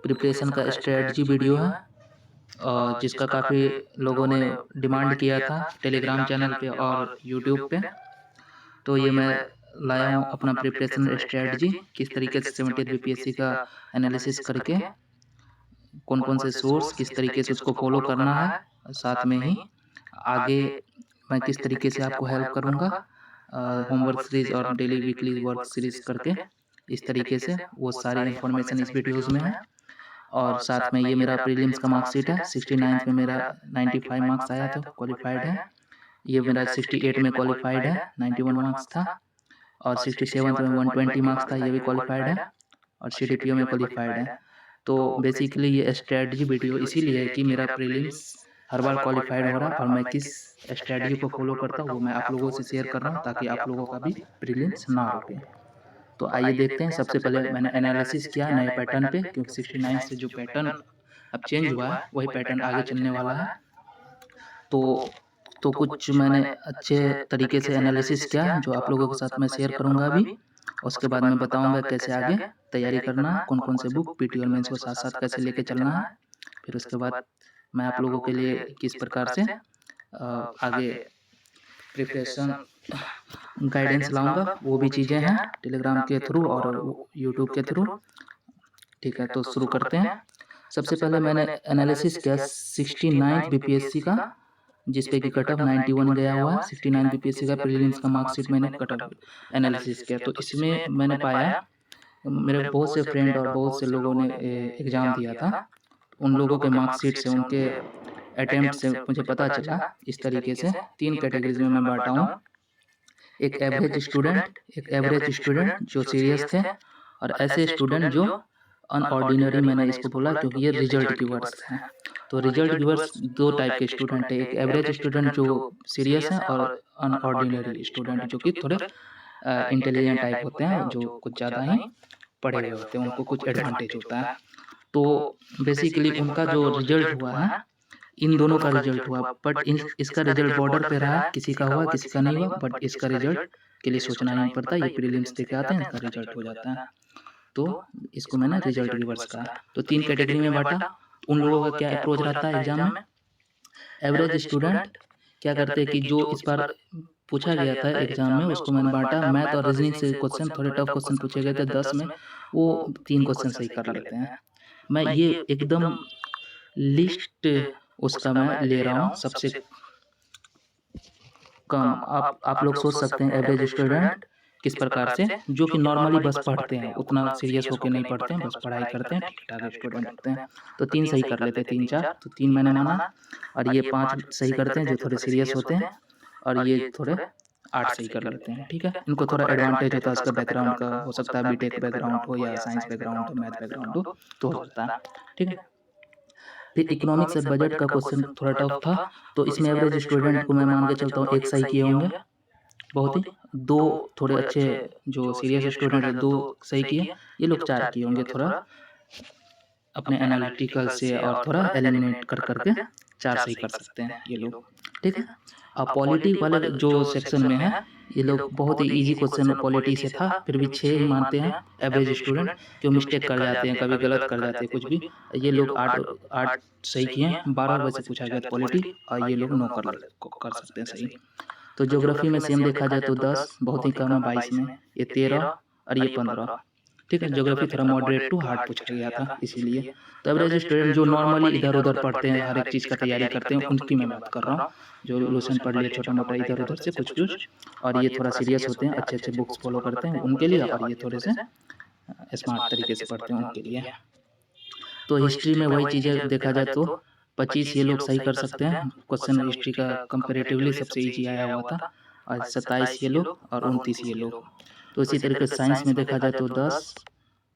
Preparation का strategy video है जिसका काफ़ी लोगों ने डिमांड किया था टेलीग्राम चैनल पे और यूट्यूब पे। तो ये मैं लाया हूँ अपना प्रिपरेशन स्ट्रेटजी, किस तरीके से 70th बीपीएससी का एनालिसिस करके कौन कौन से सोर्स किस तरीके से उसको फॉलो करना है, साथ में ही आगे मैं किस तरीके से आपको हेल्प करूँगा होमवर्क सीरीज़ और डेली वीकली वर्क सीरीज़ करके। इस तरीके से वो सारी इन्फॉर्मेशन इस वीडियोज़ में है। और साथ में ये मेरा प्रीलिम्स का मार्कशीट है। 69th में मेरा 95 मार्क्स आया था, क्वालिफाइड है। ये मेरा 68 में क्वालिफाइड है, 91 मार्क्स था। और 67th में 120 मार्क्स था, ये भी क्वालिफाइड है। और सीडीपीओ में क्वालिफाइड है। तो बेसिकली ये स्ट्रेटजी वीडियो इसीलिए है कि मेरा प्रीलिम्स हर बार क्वालिफाइड हो रहा है और मैं किस स्ट्रेटजी को फॉलो करता हूँ वो मैं आप लोगों से शेयर कर रहा हूँ ताकि आप लोगों का भी प्रीलिम्स ना रुके। तो आइए देखते हैं। सबसे पहले मैंने एनालिसिस किया नए पैटर्न पे, क्योंकि 69 से जो पैटर्न अब चेंज हुआ है वही पैटर्न आगे चलने वाला है। तो कुछ मैंने अच्छे तरीके से एनालिसिस किया जो आप लोगों के साथ मैं शेयर करूंगा अभी। उसके बाद मैं बताऊंगा कैसे आगे तैयारी करना है, कौन कौन से बुक पीटी और मेंस को साथ साथ कैसे लेके चलना है। फिर उसके बाद मैं आप लोगों के लिए किस प्रकार से आगे प्रिपरेशन गाइडेंस लाऊंगा, वो भी चीज़ें हैं टेलीग्राम के थ्रू और यूट्यूब के थ्रू। ठीक है, तो शुरू करते हैं। सबसे पहले मैंने एनालिसिस किया 69th बीपीएससी का, जिसपे कि कट ऑफ 91 गया हुआ है। 69 बीपीएससी का प्रीलिम्स का मार्कशीट मैंने कट ऑफ एनालिसिस किया। तो इसमें मैंने पाया मेरे बहुत से फ्रेंड और बहुत से लोगों ने एग्ज़ाम दिया था, उन लोगों के मार्कशीट से उनके अटेम्प्ट से मुझे पता चला इस तरीके से 3 कैटेगरीज में मैं बांटा हूँ। एक एवरेज स्टूडेंट जो सीरियस थे, और ऐसे स्टूडेंट जो अनऑर्डिनरी, मैंने इसको बोला क्योंकि ये रिजल्ट गिवर्स हैं। तो रिजल्ट गिवर्स दो टाइप के स्टूडेंट है, एक एवरेज स्टूडेंट जो सीरियस हैं और अनऑर्डिनरी स्टूडेंट जो कि थोड़े इंटेलिजेंट टाइप होते हैं, जो कुछ ज़्यादा ही पढ़े हुए होते हैं, उनको कुछ एडवांटेज होता है। तो बेसिकली उनका जो रिजल्ट हुआ है, इन दोनों का रिजल्ट हुआ, बट इसका रिजल्ट बॉर्डर पे रहा, किसी का हुआ किसी का नहीं हुआ, बट इसका रिजल्ट के लिए सोचना नहीं पड़ता, ये प्रीलिम्स देके आते हैं, इसका रिजल्ट हो जाता है। तो इसको मैंने रिजल्ट गिवर्स कहा। तो 3 कैटेगरी में बांटा। उन लोगों का क्या अप्रोच रहता है एग्जाम में? एवरेज स्टूडेंट क्या करते हैं कि जो इस बार पूछा गया था एग्जाम में उसको मैंने बांटा। मैथ और रीजनिंग से क्वेश्चन, थोड़े टफ क्वेश्चन पूछे गए थे 10 में, वो 3 क्वेश्चन सही कर लेते हैं। मैं ये एकदम लिस्ट उसका मैं ले रहा हूँ सबसे कम। आप लोग सोच सकते हैं एवरेज स्टूडेंट किस प्रकार से, जो कि नॉर्मली बस पढ़ते हैं, उतना सीरियस होकर नहीं पढ़ते हैं, बस पढ़ाई करते हैं, ठीक ठाक स्टूडेंट होते हैं। तो 3 सही कर लेते हैं, 3-4, तो 3 मैंने माना। और ये 5 सही करते हैं जो थोड़े सीरियस होते हैं, और ये थोड़े 8 सही कर लेते हैं। ठीक है, इनको थोड़ा एडवांटेज होता है, उसका बैकग्राउंड का हो सकता है बीटेक बैकग्राउंड हो या साइंस बैकग्राउंड हो, मैथ बैकग्राउंड हो, तो हो जाता है। ठीक है, फिर इकोनॉमिक्स से बजट का क्वेश्चन थोड़ा टफ था, तो इसमें एवरेज स्टूडेंट को मैं मान के चलता हूँ 1 सही किए होंगे, बहुत ही। 2 थोड़े अच्छे जो सीरियस स्टूडेंट है 2 सही किए, ये लोग 4 किए होंगे, थोड़ा अपने एनालिटिकल से और थोड़ा एलिमिनेट कर करके 4 सही कर सकते हैं ये लोग। ठीक है, अब पॉलिटी वाले जो सेक्शन में है, ये लोग बहुत ही इजी क्वेश्चन पॉलिटी से था, फिर भी 6 ही मानते हैं एवरेज स्टूडेंट, जो मिस्टेक कर जाते हैं, कभी गलत कर जाते हैं कुछ भी। ये लोग 8 सही किए, 12 वैसे पूछा गया था पॉलिटी, और ये लोग 9 कर सकते हैं सही। तो ज्योग्राफी में सेम देखा जाए तो 10 बहुत ही कम है, 22 में ये 13 और ये 15। ठीक है, ज्योग्राफी थोड़ा मॉडरेट टू हार्ड पूछा गया था इसीलिए। तो एवरेज स्टूडेंट जो नॉर्मली इधर उधर पढ़ते हैं, हर एक चीज़ का तैयारी करते हैं, उनकी मैं बात कर रहा हूँ, जो लोशन पढ़ लिए छोटा मोटा इधर उधर से कुछ कुछ, और ये थोड़ा सीरियस होते हैं, अच्छे अच्छे बुक्स फॉलो करते हैं उनके लिए, और ये थोड़े से स्मार्ट तरीके से पढ़ते हैं उनके लिए। तो हिस्ट्री में वही चीज़ें देखा जाए तो 25 ये लोग सही कर सकते हैं, क्वेश्चन हिस्ट्री का कंपेरेटिवली सबसे ईजी आया हुआ था, और 27 ये लोग और 29 ये लोग। तो इसी तरीके से साइंस में देखा जाए तो 10,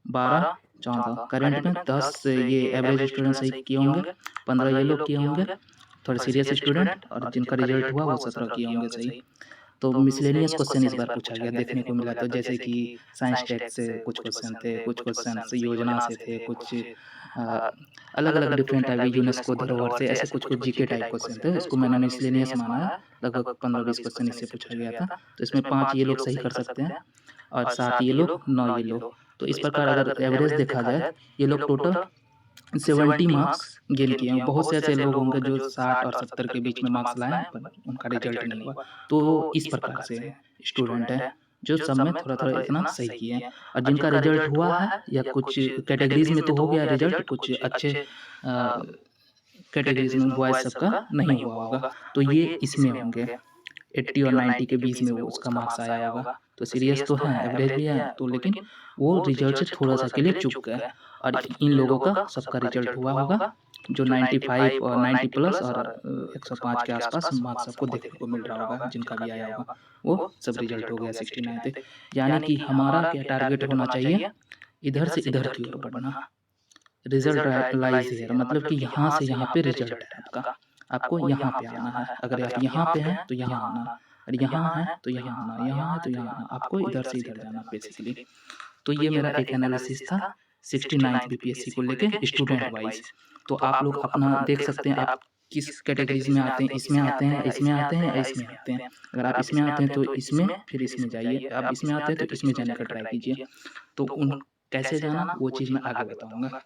12, 14, करंट में 10 ये एवरेज स्टूडेंट सही किए होंगे, 15 ये लोग किए होंगे, थोड़े सीरियस स्टूडेंट, और जिनका रिजल्ट हुआ वो 17 किए होंगे सही। तो मिसलेनियस क्वेश्चन इस बार पूछा गया देखने को मिला, तो जैसे कि साइंस टेक से कुछ क्वेश्चन थे, कुछ क्वेश्चन योजना से थे, कुछ अलग अलग डिफरेंट टाइप यूनेस्को धरोहर से, ऐसे कुछ कुछ जीके टाइप क्वेश्चन थे, इसको मैंने मिसलेनियस माना है। लगभग 15-20 क्वेश्चन इससे पूछा गया था, तो इसमें 5 ये लोग सही कर सकते हैं, और 7 ये लोग, 9 ये लोग। तो इस प्रकार अगर एवरेज देखा जाए, ये लोग टोटल 70 मार्क्स गेन किए हैं। बहुत से ऐसे लोग होंगे जो 60 और 70 के बीच में मार्क्स लाए हैं, पर उनका रिजल्ट नहीं हुआ। तो इस प्रकार से स्टूडेंट है जो सब में थोड़ा-थोड़ा इतना सही किए हैं, और जिनका रिजल्ट हुआ है या कुछ कैटेगरीज़ में तो हो गया रिजल्ट, कुछ अच्छे कैटेगरीज़ में बॉयज़ सबका नहीं हुआ होगा, तो ये इसमें होंगे। 80 और 90 के बीच में वो उसका मार्क्स आया होगा। तो सीरियस तो हैं, एवरेज भी है, तो लेकिन वो रिजल्ट से थोड़ा-सा के लिए चूक गए, और इन लोगों का सबका रिजल्ट हुआ होगा, जो 95 और 90 प्लस और 105 के आसपास मार्क्स आपको देखने को मिल रहा होगा, जिनका भी आया होगा, वो सब रिजल्ट हो गया 69 पे। यानी कि हमारा क्या टारगेट होना चाहिए, इधर से इधर की ओर बढ़ना। रिजल्ट लाइज़ हियर, मतलब कि यहाँ से यहाँ पे रिजल्ट है आपका। आपको यहाँ पे आना है। अगर आप यहाँ पे हैं तो यहाँ आना, और यहाँ हैं तो यहाँ आना, यहाँ है तो यहाँ आना। आपको इधर से इधर जाना बेसिकली। तो ये मेरा एक एनालिसिस था 69th बीपीएससी को लेके स्टूडेंट वाइज। तो आप लोग अपना देख सकते हैं आप किस कैटेगरीज में आते हैं, इसमें आते हैं, इसमें आते हैं या इसमें आते हैं। अगर आप इसमें आते हैं तो इसमें, फिर इसमें जाइए। आप इसमें आते हैं तो इसमें जाने का ट्राई कीजिए। तो उन कैसे जाना वो चीज़ मैं आगे बताऊँगा।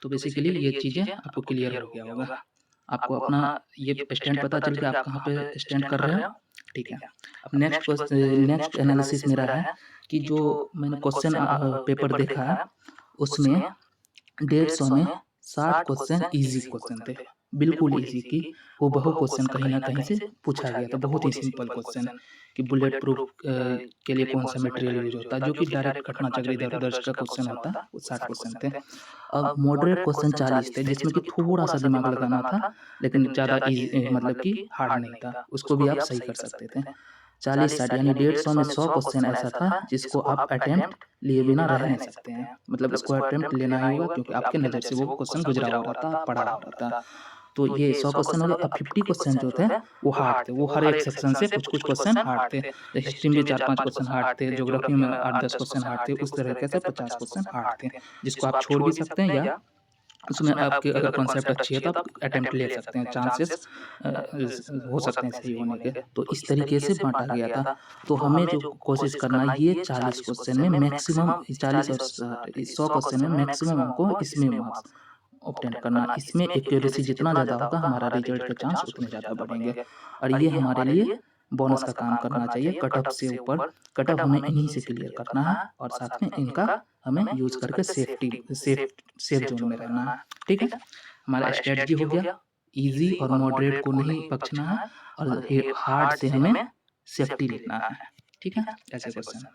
तो बेसिकली ये चीज़ें आपको क्लियर हो गया होगा। आपको अपना ये स्टैंड पता चल गया आप कहाँ पे स्टैंड कर रहे हो, ठीक है। अब नेक्स्ट एनालिसिस मेरा है कि जो मैंने क्वेश्चन पेपर देखा है, उसमें 150 में 60 क्वेश्चन ईज़ी क्वेश्चन थे, बिल्कुल ईज़ी, कि हूबहू क्वेश्चन कहीं न कहीं से पूछा गया था। बहुत ही सिंपल क्वेश्चन कि बुलेट प्रूफ के लिए कौन सा मटेरियल यूज़ होता है, जो कि डायरेक्ट घटनाचक्र इधर-उधर का क्वेश्चन होता है, वो 60 क्वेश्चन थे। अब मॉडरेट क्वेश्चन 40 थे, जिसमें कि थोड़ा-सा दिमाग लगाना था, लेकिन ज़्यादा मतलब कि हार्ड नहीं था, उसको भी आप सही कर सकते थे। 40-60 यानी 150 में 100 क्वेश्चन ऐसा था जिसको आप अटेम्प्ट लिए बिना रह नहीं सकते हैं। मतलब उसको अटेम्प्ट लेना ही होगा, क्योंकि आपके नज़र से वो क्वेश्चन गुजरा हुआ था, पढ़ा हुआ था। तो ये 100 क्वेश्चन हो गए। अब 50 क्वेश्चन जो थे वो हार्ड थे, वो हर एक सेक्शन से कुछ-कुछ क्वेश्चन हार्ड थे। हिस्ट्री में 4-5 क्वेश्चन हार्ड थे, ज्योग्राफी में 8-10 क्वेश्चन हार्ड थे, उस तरीके से 50 क्वेश्चन हार्ड थे, जिसको आप छोड़ भी सकते हैं, या उसमें आपके अगर कॉन्सेप्ट अच्छी है तो आप अटेम्प्ट ले सकते हैं, चांसेस हो सकते हैं सही होने के। तो इस तरीके से बाँटा गया था। तो हमें जो कोशिश करना है, ये 40 क्वेश्चन में मैक्सिमम 40 और 100 क्वेश्चन में मैक्सिमम हमको इसमें मार्क्स ऑब्टेन करना। इसमें एक्यूरेसी जितना ज़्यादा होगा, हमारा रिजल्ट के चांस उतने ज़्यादा बढ़ेंगे, और ये हमारे लिए बोनस का काम करना चाहिए। कट ऑफ से ऊपर, कट ऑफ हमें इन्हीं से क्लियर करना है, और साथ में इनका हमें यूज़ करके सेफ जोन में रहना है, ठीक है। हमारा स्ट्रेटजी हो गया, ईजी और मॉडरेट को नहीं बख्शना है, और हार्ड से हमें सेफ्टी लेना है, ठीक है। ऐसे क्वेश्चन,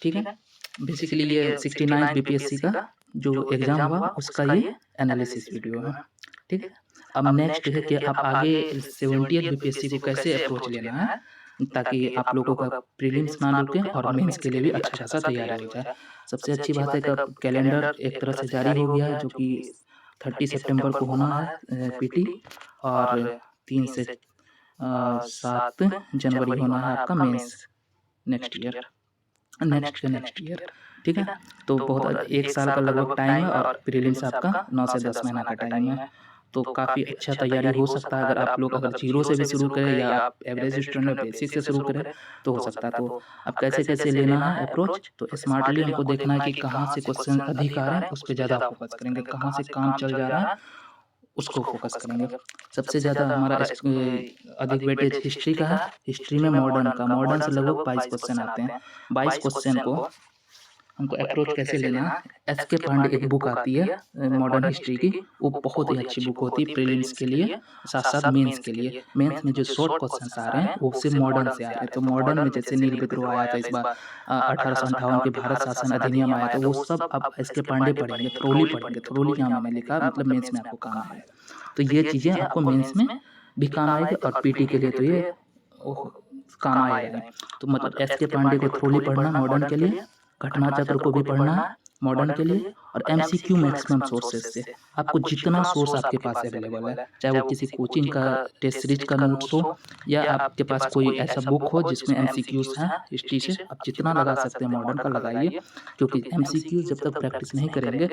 ठीक है। बेसिकली ये 69 बीपीएससी का जो एग्ज़ाम हुआ उसका ये एनालिसिस वीडियो है, ठीक है। अब नेक्स्ट है कि आप आगे 70th बीपीएससी को कैसे अप्रोच लेना है, ताकि आप लोगों का प्रीलिम्स ना रुके और मेंस के लिए भी अच्छा खासा तैयारी हो जाए। सबसे अच्छी बात है कि अब कैलेंडर एक तरह से जारी हो गया है, जो कि 30 सितंबर को होना है पीटी, और 3 से 7 जनवरी होना है आपका मेंस नेक्स्ट ईयर, ठीक है। तो बहुत 1 साल का लगभग टाइम है, और प्रीलिम्स आपका 9 से 10 महीना का टाइम है। तो काफ़ी अच्छा तैयारी हो सकता है अगर आप लोग अगर जीरो से भी शुरू करें, या आप एवरेज स्टूडेंट बेसिक से शुरू करें तो हो सकता है। तो अब कैसे लेना है अप्रोच, तो स्मार्टली हमको देखना है कि कहाँ से क्वेश्चन अधिक आ रहे हैं, उस पे ज़्यादा फोकस करेंगे। कहाँ से काम चल जा रहा है उसको फोकस करेंगे। सबसे ज़्यादा हमारा अधिक वेटेज हिस्ट्री का है। हिस्ट्री में मॉडर्न से लगभग 22 क्वेश्चन आते हैं। 22 क्वेश्चन को हमको अप्रोच कैसे लेना है, एस.के. पांडे एक बुक आती है मॉडर्न हिस्ट्री की, वो बहुत ही अच्छी बुक होती है प्रीलिम्स के लिए, साथ-साथ मेंस के लिए। मेंस में जो शॉर्ट क्वेश्चंस आ रहे हैं वो सिर्फ मॉडर्न से आ रहे हैं। तो मॉडर्न में जैसे नील विद्रोह आया था इस बार, 1858 के भारत शासन अधिनियम आया था, वो सब अब एस.के. पांडे पढ़ेंगे, थ्रोली यहाँ मैंने लिखा, मतलब मेंस में आपको काम आएगा। तो ये चीज़ें आपको मेंस में भी काम आएगी, और पीटी के लिए तो ये काम आएगा। तो मतलब एस.के. पांडे को थ्रोली पढ़ना मॉडर्न के लिए, घटना चक्र को भी पढ़ना है मॉडर्न के लिए, और एमसीक्यू मैक्सिमम सोर्सेज से आपको जितना सोर्स आपके पास अवेलेबल है, चाहे वो किसी कोचिंग का टेस्ट सीरीज का नोट्स हो, या आपके पास कोई ऐसा बुक हो जिसमें एमसीक्यूज हैं हिस्ट्री से, आप जितना लगा सकते हैं मॉडर्न का लगाइए। क्योंकि एमसीक्यू जब तक प्रैक्टिस नहीं करेंगे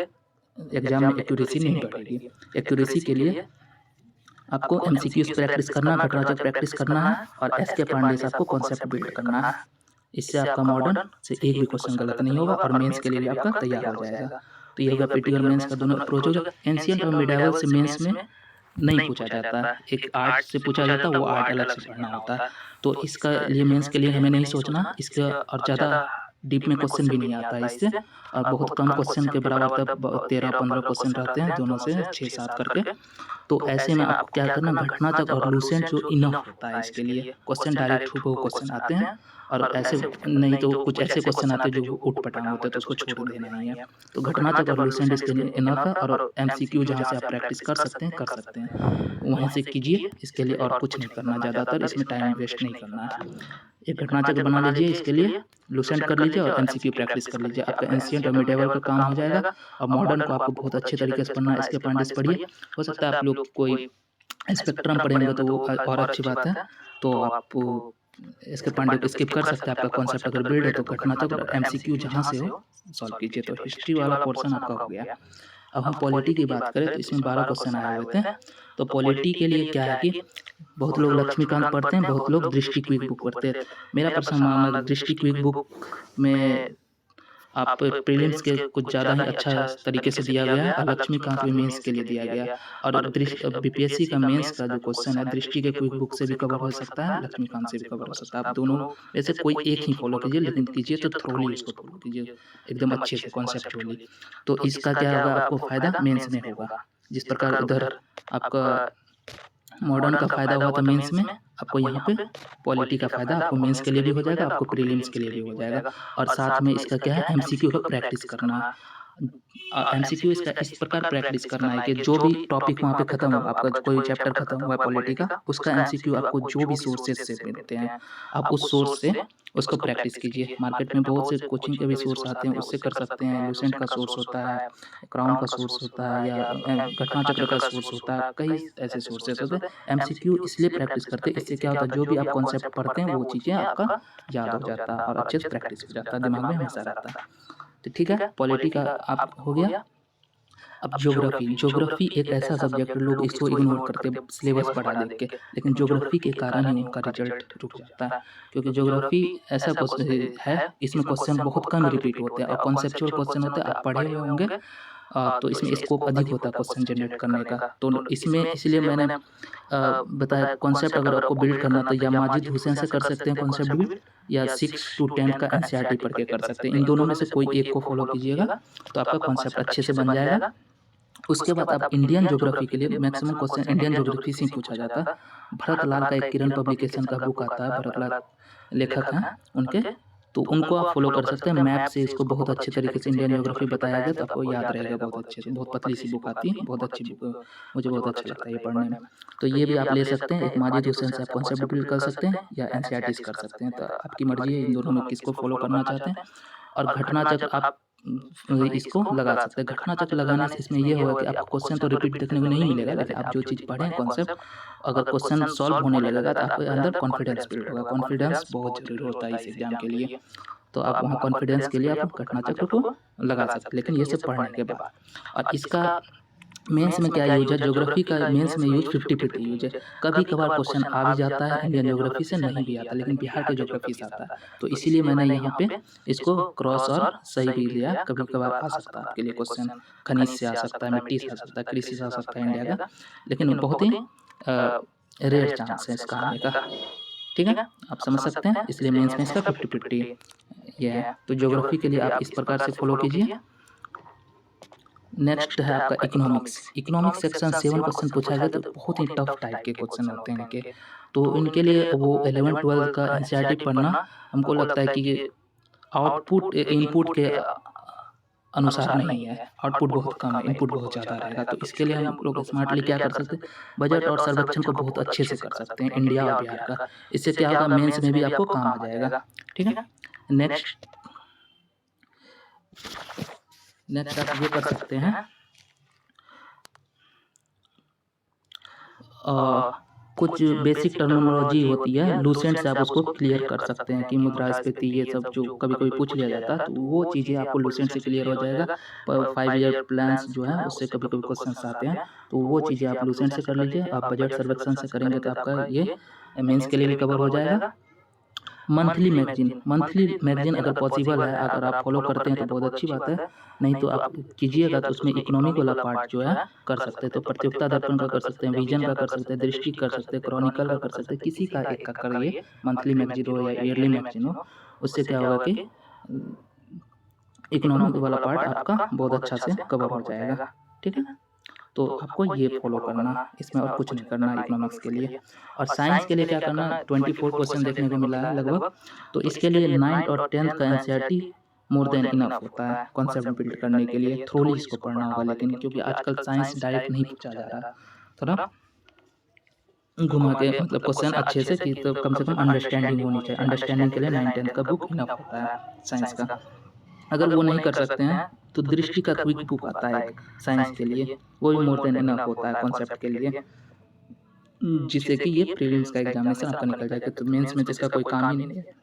एग्जाम में एक्यूरेसी नहीं बढ़ेगी। एक्यूरेसी के लिए आपको एमसीक्यूज प्रैक्टिस करना, घटना चक्र प्रैक्टिस करना है, और एस.के. पांडे से आपको कॉन्सेप्ट बिल्ड करना है। इससे आपका मॉडर्न से एक भी क्वेश्चन गलत नहीं होगा, और मेंस के लिए भी आपका तैयार हो जाएगा। तो ये होगा पीटी और मेंस का दोनों अप्रोच होगा। एंशिएंट और मिडाइवल से मेंस में नहीं पूछा जाता, एक आर्ट से पूछा जाता, वो आर्ट अलग से पढ़ना होता है। तो इसका लिए मेंस के लिए हमें नहीं सोचना, इसका और ज़्यादा डीप में क्वेश्चन भी नहीं आता है इससे, और बहुत कम क्वेश्चन के बराबर तब 13-15 क्वेश्चन रहते हैं दोनों से 6-7 करके। तो ऐसे में आपको क्या करना, घटनाचक्र और लूसेंट जो इनफ होता है इसके लिए। क्वेश्चन डायरेक्ट हूबहू क्वेश्चन आते हैं, और ऐसे नहीं तो कुछ ऐसे क्वेश्चन आते हैं जो उठ-पटांग होते हैं, तो उसको छोड़ देना ही है। तो घटनाचक्र और लूसेंट इसके लिए इनफ है, और एमसीक्यू जहाँ से आप प्रैक्टिस कर सकते हैं, वहीं से कीजिए। इसके लिए और कुछ नहीं करना, ज़्यादातर इसमें टाइम वेस्ट नहीं करना है। एक घटनाचक्र बना लीजिए, इसके लिए लूसेंट कर लीजिए और एमसीक्यू प्रैक्टिस कर लीजिए, आपका एंशिएंट और मिडाइवल का काम हो जाएगा। और मॉडर्न को आपको बहुत अच्छे तरीके से पढ़ना है, इसके पॉइंट्स पढ़िए। हो सकता है आप लोग कोई स्पेक्ट्रम पढ़ेंगे तो वो और अच्छी बात है, तो आप इसके पॉइंट को स्किप कर सकते हैं। आपका कॉन्सेप्ट अगर बिल्ड है तो घटनाचक्र और एमसीक्यू जहाँ से हो सॉल्व कीजिए। तो हिस्ट्री वाला पोर्शन आपका हो गया। अब हम पॉलिटी की बात करें तो इसमें 12 क्वेश्चन आए हुए थे। तो पॉलिटी के लिए क्या है कि बहुत लोग लक्ष्मीकांत पढ़ते हैं, बहुत लोग दृष्टि क्विक बुक पढ़ते हैं। मेरा पर्सनल मानना है दृष्टि क्विक बुक में आप प्रीलिम्स के कुछ ज़्यादा ही अच्छा तरीके से दिया गया है, और लक्ष्मीकांत भी मेंस के लिए दिया गया है। और बीपीएससी का मेंस का जो क्वेश्चन है दृष्टि के क्विक बुक से भी कवर हो सकता है, लक्ष्मीकांत से भी कवर हो सकता है। आप दोनों में से कोई एक ही फॉलो कीजिए, लेकिन कीजिए तो थ्रोली उसको फॉलो कीजिए, एकदम अच्छे से कॉन्सेप्चुअली। तो इसका क्या होगा, आपको फ़ायदा मेंस में होगा। जिस प्रकार उधर आपका मॉडर्न का फ़ायदा हुआ था मेंस में, आपको यहाँ पे पॉलिटी का फ़ायदा आपको मेंस के लिए भी हो जाएगा, आपको प्रीलिम्स के लिए भी हो जाएगा। और साथ में इसका क्या है, एमसीक्यू का प्रैक्टिस करना। एमसीक्यू इसका इस प्रकार प्रैक्टिस करना है कि जो भी टॉपिक वहाँ पे खत्म हुआ, आपका कोई चैप्टर खत्म हुआ है पॉलिटी का, उसका एमसीक्यू आपको जो भी सोर्सेज से मिलते हैं, आप उस सोर्स से उसको प्रैक्टिस कीजिए। मार्केट में बहुत से कोचिंग के भी सोर्स आते हैं, उससे कर सकते हैं। लूसेंट का सोर्स होता है, क्राउन का सोर्स होता है, या घटनाचक्र का सोर्स होता है, कई ऐसे सोर्सेस होते हैं। एमसीक्यू इसलिए प्रैक्टिस करते हैं, इससे क्या होता है, जो भी आप कॉन्सेप्ट पढ़ते हैं वो चीज़ें आपका याद हो जाता है और अच्छे से प्रैक्टिस हो जाता है, दिमाग में हमेशा रहता है। तो ठीक है, पॉलिटी का आप हो गया। अब ज्योग्राफी एक ऐसा सब्जेक्ट है, लोग इसको इग्नोर करते हैं सिलेबस पढ़ा देख के, लेकिन ज्योग्राफी के कारण ही उनका रिजल्ट रुक जाता है। क्योंकि ज्योग्राफी ऐसा क्वेश्चन है, इसमें क्वेश्चन बहुत कम रिपीट होते हैं और कॉन्सेप्चुअल क्वेश्चन होते हैं, आप पढ़े हुए होंगे, तो इसमें स्कोप अधिक होता है क्वेश्चन जनरेट करने का। तो इसमें इसलिए मैंने बताया, कॉन्सेप्ट अगर आपको बिल्ड करना तो या माजिद हुसैन से कर सकते हैं कॉन्सेप्ट बिल्ड, या 6 to 10 का एनसीईआरटी पढ़ के कर सकते हैं। इन दोनों में से कोई एक को फॉलो कीजिएगा तो आपका कॉन्सेप्ट अच्छे से बन जाएगा। उसके बाद आप इंडियन ज्योग्राफी के लिए मैक्सिमम क्वेश्चन इंडियन ज्योग्राफी से ही पूछा जाता है। भरत लाल का एक किरण पब्लिकेशन का बुक आता है, भरत लाल लेखक हैं उनके, तो उनको आप फॉलो कर सकते हैं। मैप से इसको बहुत अच्छे तरीके से इंडियन ज्योग्राफी बताया गया, तो आपको याद रहेगा बहुत अच्छे से। बहुत पतली सी बुक आती है, बहुत अच्छी बुक, मुझे बहुत अच्छा लगता है ये पढ़ने में। तो ये भी आप ले सकते हैं। एक माजिद हुसैन से आप कॉन्सेप्ट बिल्ड कर सकते हैं या एनसीईआरटी कर सकते हैं, तो आपकी मर्जी है इन दोनों में किसको फॉलो करना चाहते हैं। और घटनाचक्र आप इसको लगा सकते हैं। घटनाचक्र लगाने से इसमें ये होगा कि आपको क्वेश्चन तो रिपीट देखने को नहीं मिलेगा, लेकिन आप जो चीज़ पढ़ें कॉन्सेप्ट, अगर क्वेश्चन सॉल्व होने लगेगा तो आपके अंदर कॉन्फिडेंस बिल्ड होगा। कॉन्फिडेंस बहुत जरूरी होता है इस एग्जाम के लिए, तो आप वहाँ कॉन्फिडेंस के लिए आप घटनाचक्र को लगा सकते हैं, लेकिन ये सब पढ़ने के बाद। और इसका मेंस में क्या यूज है, ज्योग्राफी का मेंस में यूज 50-50 यूज है। कभी कभार क्वेश्चन आ भी जाता है इंडियन ज्योग्राफी से, नहीं भी आता, लेकिन बिहार के ज्योग्राफी से आता है। तो इसीलिए मैंने यहाँ पे इसको क्रॉस और सही भी लिया। कभी कभार आ सकता है आपके लिए क्वेश्चन, खनिज से आ सकता है, मिट्टी से आ सकता है, कृषि से आ सकता है इंडिया का, लेकिन बहुत ही रेयर चांस है इसका आने का। ठीक है, आप समझ सकते हैं, इसलिए मेंस में इसका 50-50 ये है। तो ज्योग्राफी के लिए आप इस प्रकार से फॉलो कीजिए। नेक्स्ट है आपका इकोनॉमिक्स। इकोनॉमिक्स सेक्शन 7 क्वेश्चन पूछा गया, तो बहुत ही टफ टाइप के क्वेश्चन होते हैं इनके। तो इनके लिए वो 11-12 का एनसीईआरटी पढ़ना हमको लगता है कि आउटपुट इनपुट के अनुसार नहीं है, आउटपुट बहुत कम है, इनपुट बहुत ज़्यादा रहेगा। तो इसके लिए हम लोग स्मार्टली क्या कर सकते हैं, बजट और सर्वेक्षण को बहुत अच्छे से कर सकते हैं इंडिया और बिहार का। इससे क्या होगा, मेंस में भी आपको काम आ जाएगा। ठीक है, नेक्स्ट आप ये कर सकते हैं, कुछ बेसिक टर्मिनोलॉजी होती है लूसेंट से आप उसको क्लियर कर सकते हैं कि मुद्रास्फीति ये सब जो कभी कभी पूछ लिया जाता है, तो वो चीज़ें आपको लूसेंट से क्लियर हो जाएगा। 5 ईयर प्लान्स जो है उससे कभी कभी क्वेश्चन आते हैं, तो वो चीज़ें आप लूसेंट से कर लीजिए। आप बजट सर्वेक्षण से करेंगे तो आपका ये मेंस के लिए भी कवर हो जाएगा। मंथली मैगजीन अगर पॉसिबल है, अगर आप फॉलो करते हैं तो बहुत अच्छी बात है, नहीं तो आप कीजिएगा तो उसमें इकोनॉमिक वाला पार्ट जो है कर सकते हैं। तो प्रतियोगिता दर्पण का कर सकते हैं, विजन का कर सकते हैं, दृष्टि कर सकते हैं, क्रॉनिकल का कर सकते हैं, किसी का एक का करिए, मंथली मैगजीन हो या ईयरली मैगजीन हो। उससे क्या होगा कि इकोनॉमिक वाला पार्ट आपका बहुत अच्छा से कवर हो जाएगा। ठीक है, तो आपको ये फॉलो करना, इसमें और कुछ नहीं करना इकोनॉमिक्स के लिए। और साइंस के लिए क्या करना, 24 क्वेश्चन देखने को मिला है लगभग, तो इसके लिए 9th और 10th का एनसीईआरटी मोर देन इनफ होता है कॉन्सेप्ट बिल्ड करने के लिए। थ्रोली इसको पढ़ना होगा, लेकिन क्योंकि आजकल साइंस डायरेक्ट नहीं पूछा जा रहा, थोड़ा घुमा के मतलब क्वेश्चन अच्छे से कि तो कम से कम अंडरस्टैंडिंग होनी चाहिए। अंडरस्टैंडिंग के लिए 9th-10th का बुक इनफ होता है साइंस का। अगर वो नहीं कर सकते हैं तो दृष्टि का क्विक बुक आता है एक साइंस के लिए, वो भी मोर देन इनफ होता है कॉन्सेप्ट के लिए, जिससे कि ये प्रीलिम्स का एग्जामिनेशन आपका निकल जाएगा। तो मेंस में तो इसका कोई काम ही नहीं है।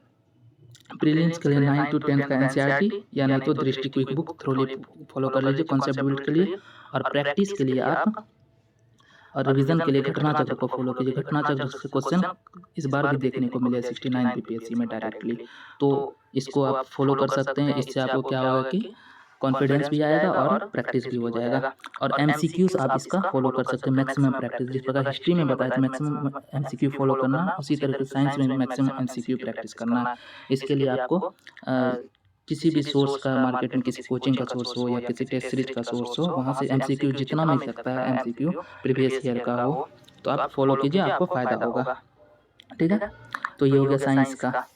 प्रीलिम्स के लिए 9 to 10 का एनसीईआरटी या नहीं तो दृष्टि क्विक बुक थ्रोली फॉलो कर लीजिए कॉन्सेप्ट बिल्ड के लिए। और प्रैक्टिस के लिए आप और रिवीजन के लिए घटना चक्र को फॉलो कीजिए। घटना चक्र से क्वेश्चन इस बार भी देखने को मिले 69 बीपीएससी में डायरेक्टली, तो इसको आप फॉलो कर सकते हैं। इससे आपको क्या होगा कि कॉन्फिडेंस भी आएगा और प्रैक्टिस भी हो जाएगा। और एमसीक्यूज आप इसका फॉलो कर सकते हैं, मैक्सिमम प्रैक्टिस। जिस प्रकार हिस्ट्री में बताया था मैक्सिमम एमसीक्यू फॉलो करना, उसी तरह से साइंस में भी मैक्सिमम एमसीक्यू प्रैक्टिस करना है। इसके लिए आपको किसी भी सोर्स का, मार्केट में किसी कोचिंग का सोर्स हो या किसी टेस्ट सीरीज का सोर्स हो, वहाँ से एमसीक्यू जितना मिल सकता है एमसीक्यू प्रीवियस ईयर का हो तो आप फॉलो कीजिए, आपको फ़ायदा होगा। ठीक है, तो ये हो गया साइंस का।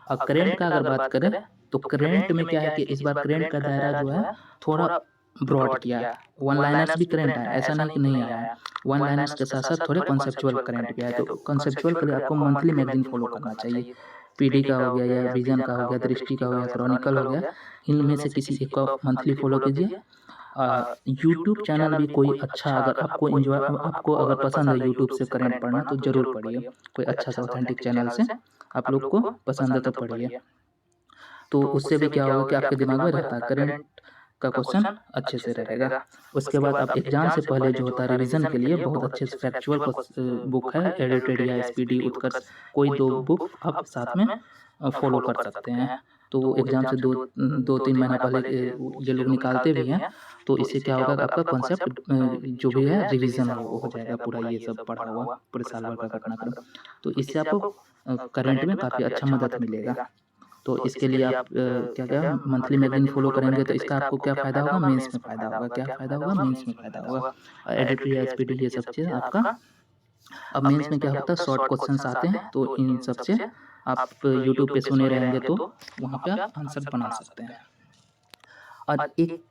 और करेंट का अगर बात करें तो करेंट में क्या है कि इस बार करेंट का दायरा जो है थोड़ा ब्रॉड किया है। वन लाइनर्स भी करेंट है, ऐसा नहीं कि नहीं आया है। वन लाइनर्स के साथ साथ थोड़े कॉन्सेप्चुअल करेंट भी आए। तो कॉन्सेप्चुअल के लिए आपको मंथली मैगजीन फॉलो करना चाहिए। पीडी का हो गया या विजन का हो गया, दृष्टि का हो गया, क्रॉनिकल हो गया, इनमें से किसी एक को मंथली फॉलो कीजिए। यूट्यूब चैनल भी कोई अच्छा, अगर आपको आपको अगर पसंद है यूट्यूब से करंट पढ़ना तो जरूर पढ़िए। कोई अच्छा सा ऑथेंटिक चैनल से आप लोग को पसंद है तो पढ़िए। तो उससे भी क्या होगा कि आपके दिमाग में रहता है करंट का क्वेश्चन अच्छे से रहेगा। उसके बाद आप एग्जाम से पहले जो होता है रिवीजन के लिए बहुत अच्छे से फैक्चुअल बुक है, एडिटेड या एसपीडी, उत्कर्ष, कोई 2 बुक आप साथ में फॉलो कर सकते हैं। तो एग्जाम से 2-3 महीना पहले ये लोग निकालते भी हैं। तो इससे क्या होगा कि आपका कॉन्सेप्ट जो भी है रिवीजन हो जाएगा पूरा, ये सब पढ़ा हुआ पूरे साल भर का घटनाक्रम। तो इससे आपको करंट में काफ़ी अच्छा मदद मिलेगा। तो इसके लिए आप क्या मंथली मैगजीन फॉलो करेंगे तो इसका आपको क्या फ़ायदा होगा, मेंस में फ़ायदा होगा। क्या फ़ायदा होगा, मेंस में फ़ायदा होगा। एडिटरी, एसपीडी, ये सब चीज़ आपका। अब मेंस में क्या होता है, शॉर्ट क्वेश्चंस आते हैं, तो इन सब से आप यूट्यूब पे सुने रहेंगे तो वहाँ पे आप आंसर बना सकते हैं। और एक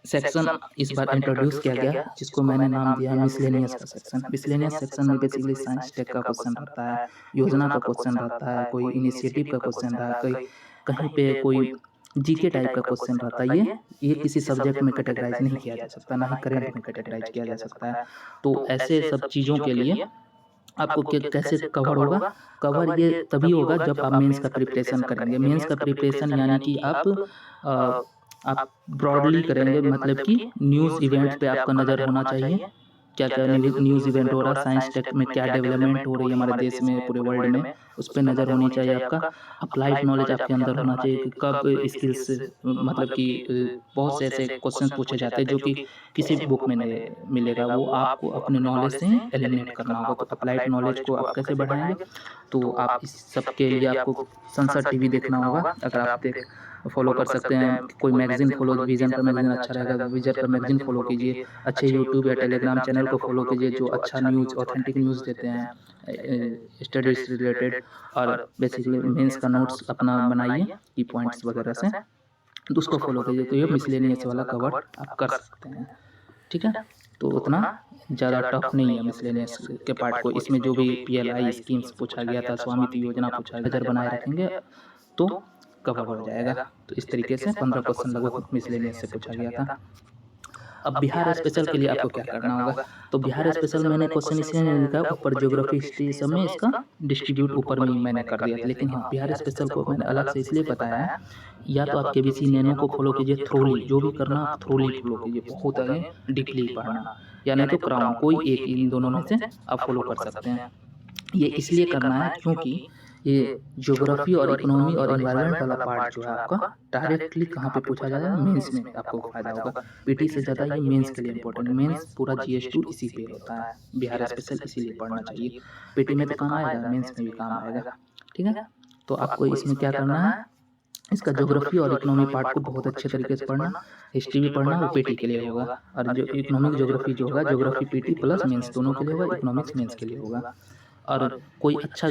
सेक्शन इस बार इंट्रोड्यूस किया गया जिसको मैंने नाम दिया है मिसलेनियस का सेक्शन। मिसलेनियस सेक्शन में बेसिकली साइंस टेक का क्वेश्चन रहता है, योजना का क्वेश्चन रहता है, कोई इनिशिएटिव का क्वेश्चन रहा है, कहीं पे कोई जीके टाइप का क्वेश्चन रहता है। ये किसी सब्जेक्ट में कैटेगराइज नहीं किया जा सकता, ना ही करंट में कैटेगराइज किया जा सकता है। तो ऐसे सब चीज़ों के लिए आपको कैसे कवर होगा, कवर ये तभी होगा जब आप मेंस का प्रिपरेशन करेंगे। मेंस का प्रिपरेशन यानी कि आप ब्रॉडली करेंगे, मतलब कि न्यूज़ इवेंट्स पे आपका नज़र होना चाहिए। क्या क्या न्यूज़ इवेंट हो रहा है, साइंस टेक में क्या डेवलपमेंट हो रही है हमारे देश में, पूरे वर्ल्ड में, उस पर नज़र होनी चाहिए आपका। अप्लाइड नॉलेज आपके अंदर होना चाहिए कि कब स्किल्स, मतलब कि बहुत से ऐसे क्वेश्चन पूछे जाते हैं जो कि किसी भी बुक में नहीं मिलेगा, वो आपको अपने नॉलेज से एलिमिनेट करना होगा। तो अप्लाइड नॉलेज को आप कैसे बढ़ाएंगे, तो आप इस सब के लिए आपको संसद टीवी देखना होगा। अगर आप फॉलो कर सकते हैं, कोई मैगजीन फॉलो, विजन का मैगजीन अच्छा रहेगा, विजन का मैगजीन फॉलो कीजिए। अच्छे यूट्यूब या टेलीग्राम चैनल को फॉलो कीजिए जो अच्छा न्यूज़, ऑथेंटिक न्यूज़ देते हैं स्टडीज रिलेटेड। और बेसिकली मेंस का नोट्स अपना बनाइए की पॉइंट्स वगैरह से, तो उसको फॉलो कीजिए। तो ये मिसलेनियस वाला कवर आप कर सकते हैं। ठीक है, तो उतना ज़्यादा टफ नहीं है मिसलेनियस के पार्ट को। इसमें जो भी पीएलआई स्कीम्स पूछा गया था, स्वामित्व योजना पूछा, नज़र बनाए रखेंगे तो कवर हो जाएगा। तो इस तरीके से 15 क्वेश्चन लगभग मिसलेनियस से पूछा गया था। अब बिहार स्पेशल के लिए आपको क्या करना होगा, तो बिहार स्पेशल मैंने क्वेश्चन इसलिए नहीं लिखा, ऊपर ज्योग्राफी, हिस्ट्री सब में इसका डिस्ट्रीब्यूट ऊपर में ही मैंने कर दिया था। लेकिन हाँ, बिहार स्पेशल को मैंने अलग से इसलिए बताया है, या तो आप केबीसी नैनो को फॉलो कीजिए थ्रोली, जो भी करना आप थ्रोली फॉलो कीजिए, बहुत आगे डीपली पढ़ना, या नहीं तो क्राउन, कोई एक इन दोनों में से आप फॉलो कर सकते हैं। ये इसलिए करना है क्योंकि ये ज्योग्राफी और इकोनॉमी और एनवायरनमेंट वाला पार्ट जो है आपका डायरेक्टली कहाँ पे पूछा जाएगा, मेंस में आपको फायदा होगा। पीटी से ज़्यादा ये मेंस के लिए इंपॉर्टेंट है। मेंस पूरा GS2 इसी पे होता है, बिहार स्पेशल इसीलिए पढ़ना चाहिए। पीटी में तो काम आएगा, मेंस में भी काम आएगा, ठीक है। तो आपको इसमें क्या करना है, इसका ज्योग्राफी और इकोनॉमी पार्ट को बहुत अच्छे तरीके से पढ़ना, हिस्ट्री भी पढ़ना, वो पीटी के लिए होगा। और जो इकोनॉमिक ज्योग्राफी जो होगा, ज्योग्राफी पीटी प्लस मेंस दोनों के लिए होगा, इकोनॉमिक्स मेंस के लिए होगा। और कोई अच्छा